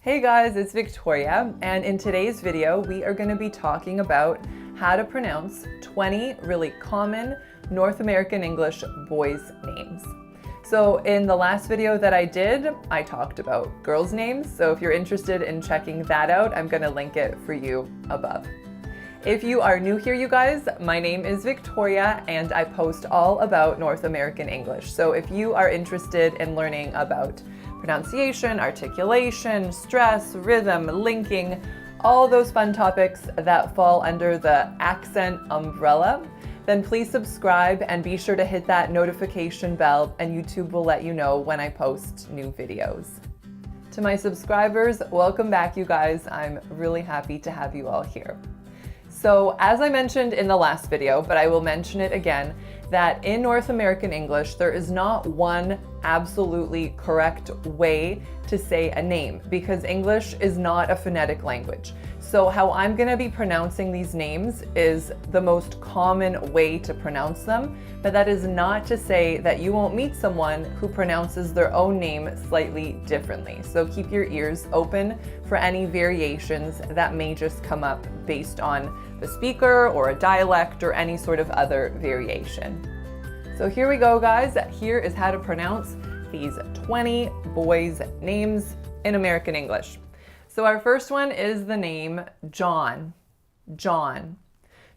Hey guys, it's Victoria, and in today's video, we are going to be talking about how to pronounce 20 really common North American English boys' names. So in the last video that I did, I talked about girls' names, so if you're interested in checking that out, I'm going to link it for you above. If you are new here, you guys, my name is Victoria and I post all about North American English. So if you are interested in learning about pronunciation, articulation, stress, rhythm, linking, all those fun topics that fall under the accent umbrella, then please subscribe and be sure to hit that notification bell and YouTube will let you know when I post new videos. To my subscribers, welcome back, you guys. I'm really happy to have you all here. So as I mentioned in the last video, but I will mention it again, that in North American English, there is not one absolutely correct way to say a name because English is not a phonetic language. So how I'm going to be pronouncing these names is the most common way to pronounce them, but that is not to say that you won't meet someone who pronounces their own name slightly differently. So keep your ears open for any variations that may just come up based on the speaker or a dialect or any sort of other variation. So here we go, guys. Here is how to pronounce these 20 boys' names in American English. So our first one is the name John. John.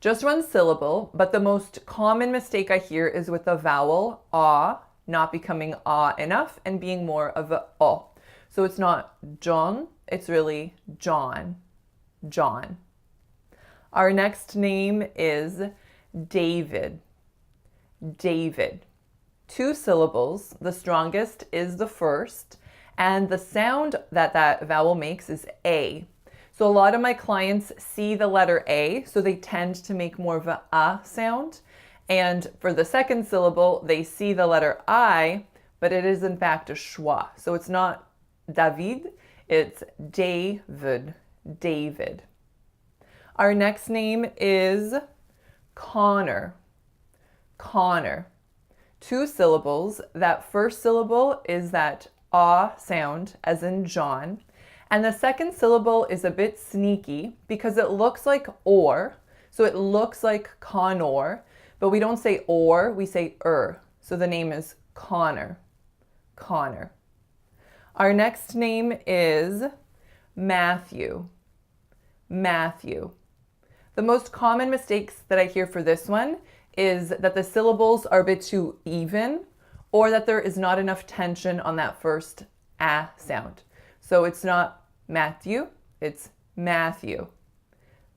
Just one syllable, but the most common mistake I hear is with the vowel ah, not becoming ah enough and being more of a o. So it's not John, it's really John. John. Our next name is David. David. Two syllables. The strongest is the first, and the sound that that vowel makes is A. So a lot of my clients see the letter A, so they tend to make more of a sound. And for the second syllable, they see the letter I, but it is in fact a schwa. So it's not David, it's David. David. Our next name is Connor. Connor. Two syllables. That first syllable is that ah sound, as in John. And the second syllable is a bit sneaky because it looks like or. So it looks like Connor, but we don't say or, we say So the name is Connor. Connor. Our next name is Matthew. Matthew. The most common mistakes that I hear for this one is that the syllables are a bit too even or that there is not enough tension on that first a sound. So it's not Matthew, it's Matthew.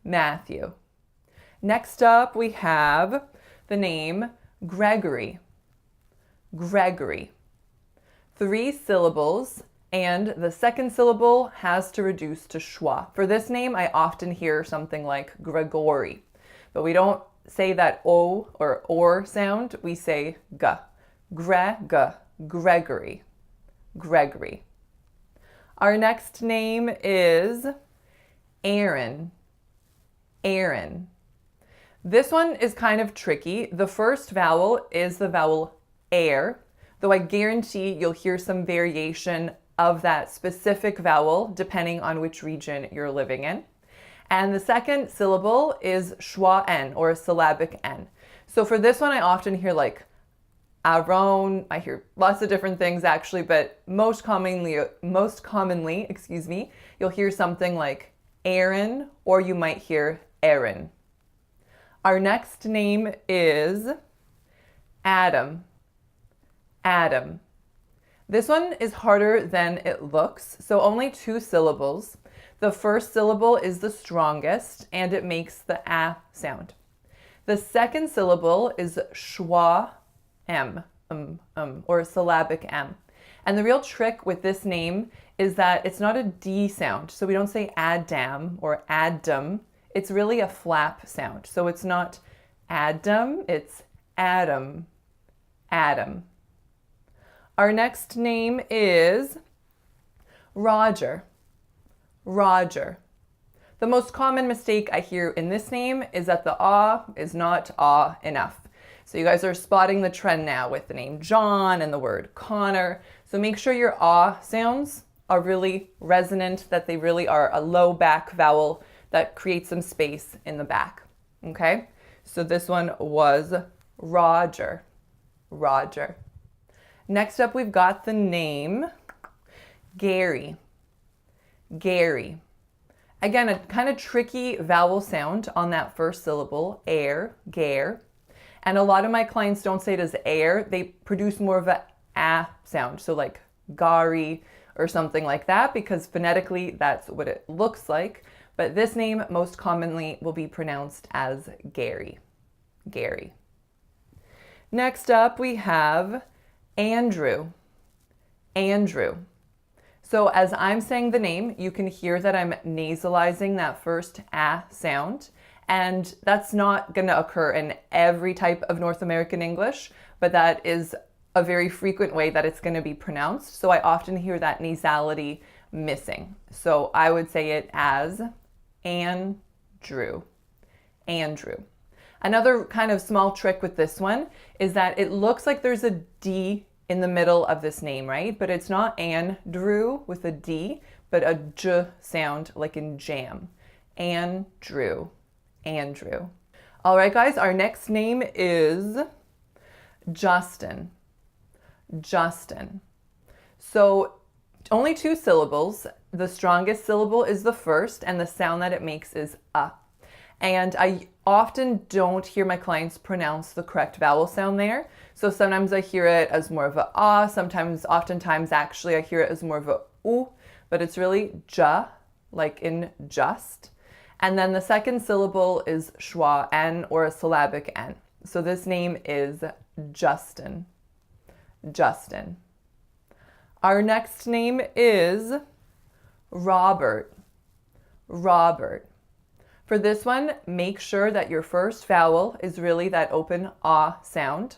Matthew. Next up we have the name Gregory. Gregory. Three syllables. And the second syllable has to reduce to schwa. For this name, I often hear something like Gregory, but we don't say that O or sound, we say G. Gregory. Gregory. Our next name is Aaron. Aaron. This one is kind of tricky. The first vowel is the vowel air, though I guarantee you'll hear some variation of that specific vowel depending on which region you're living in. And the second syllable is schwa n, or a syllabic n. So for this one, I often hear like Aaron. I hear lots of different things actually, but most commonly, you'll hear something like Aaron, or you might hear Aaron. Our next name is Adam. Adam. This one is harder than it looks, so only two syllables. The first syllable is the strongest and it makes the a sound. The second syllable is schwa m, or a syllabic m. And the real trick with this name is that it's not a D sound, so we don't say Adam or Adam. It's really a flap sound. So it's not Adam, it's Adam. Adam. Our next name is Roger. Roger. The most common mistake I hear in this name is that the ah is not ah enough. So you guys are spotting the trend now with the name John and the word Connor. So make sure your ah sounds are really resonant, that they really are a low back vowel that creates some space in the back. Okay, so this one was Roger. Roger. Next up, we've got the name Gary. Gary. Again, a kind of tricky vowel sound on that first syllable, air, gare. And a lot of my clients don't say it as air, they produce more of a sound. So like Gary or something like that, because phonetically that's what it looks like. But this name most commonly will be pronounced as Gary. Gary. Next up, we have Andrew. Andrew. So as I'm saying the name, you can hear that I'm nasalizing that first a sound. And that's not going to occur in every type of North American English, but that is a very frequent way that it's going to be pronounced. So I often hear that nasality missing. So I would say it as Andrew. Andrew. Another kind of small trick with this one is that it looks like there's a D in the middle of this name, right? But it's not Andrew with a D, but a J sound like in jam. Andrew. Andrew. All right, guys, our next name is Justin. Justin. So only 2 syllables. The strongest syllable is the first, and the sound that it makes is a. And I often don't hear my clients pronounce the correct vowel sound there. So sometimes I hear it as more of a ah, oftentimes actually I hear it as more of a oo, but it's really ja, like in just. And then the second syllable is schwa, n, or a syllabic n. So this name is Justin. Justin. Our next name is Robert. Robert. For this one, make sure that your first vowel is really that open ah sound.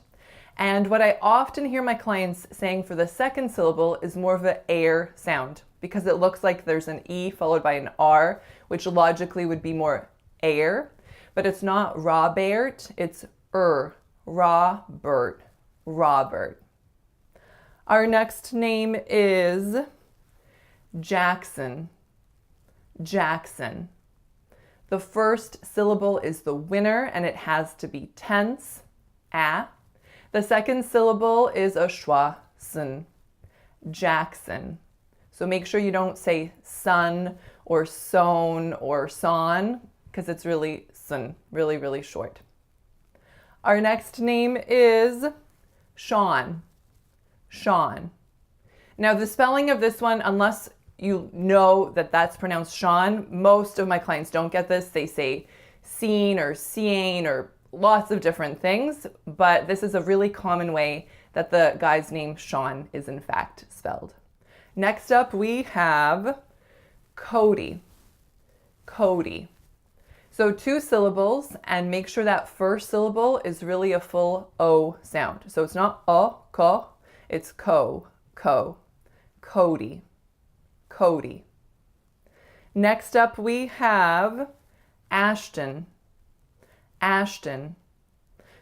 And what I often hear my clients saying for the second syllable is more of an air sound, because it looks like there's an E followed by an R, which logically would be more air, but it's not Robert, it's Robert. Robert. Our next name is Jackson. Jackson. The first syllable is the winner, and it has to be tense, a. The second syllable is a schwas, Jackson. So make sure you don't say son or son or son, because it's really sun, really, really short. Our next name is Sean. Sean. Now the spelling of this one, unless you know that that's pronounced Sean, most of my clients don't get this. They say seen or seeing or lots of different things, but this is a really common way that the guy's name Sean is in fact spelled. Next up we have Cody. Cody. So 2 syllables, and make sure that first syllable is really a full O sound. So it's not ko, it's ko. Cody. Cody. Next up we have Ashton. Ashton.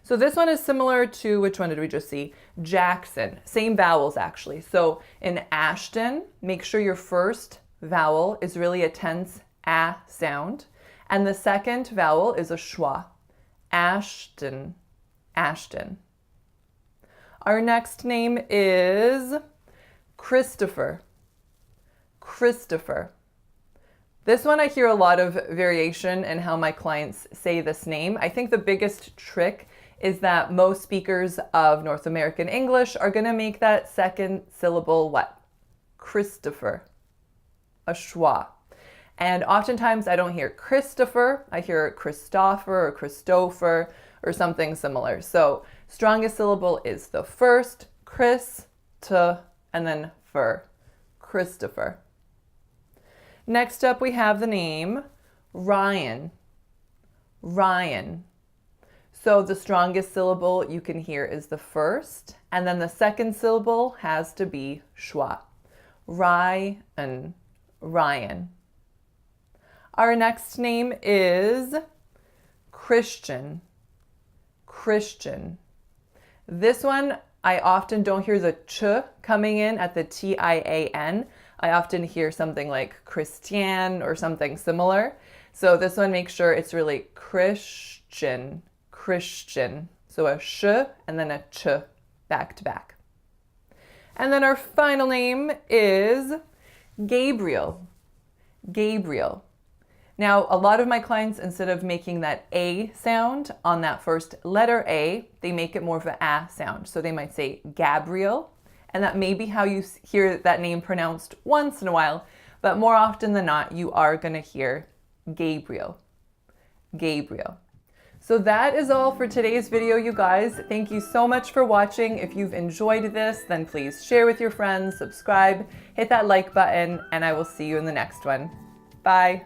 So this one is similar to, which one did we just see? Jackson. Same vowels actually. So in Ashton, make sure your first vowel is really a tense a sound, and the second vowel is a schwa. Ashton. Ashton. Our next name is Christopher. Christopher. This one I hear a lot of variation in how my clients say this name. I think the biggest trick is that most speakers of North American English are going to make that second syllable what? Christopher. A schwa. And oftentimes I don't hear Christopher, I hear Christopher or Christopher or something similar. So strongest syllable is the first, Chris, to, and then fur. Christopher. Next up we have the name Ryan. Ryan. So the strongest syllable you can hear is the first, and then the second syllable has to be schwa. Ryan. Ryan. Our next name is Christian. Christian. This one, I often don't hear the ch coming in at the T-I-A-N I often hear something like Christian or something similar. So this one, make sure it's really Christian, Christian. So a sh and then a ch back to back. And then our final name is Gabriel, Gabriel. Now, a lot of my clients, instead of making that A sound on that first letter A, they make it more of an A sound. So they might say Gabriel, and that may be how you hear that name pronounced once in a while, but more often than not, you are going to hear Gabriel, Gabriel. So that is all for today's video, you guys. Thank you so much for watching. If you've enjoyed this, then please share with your friends, subscribe, hit that like button, and I will see you in the next one. Bye.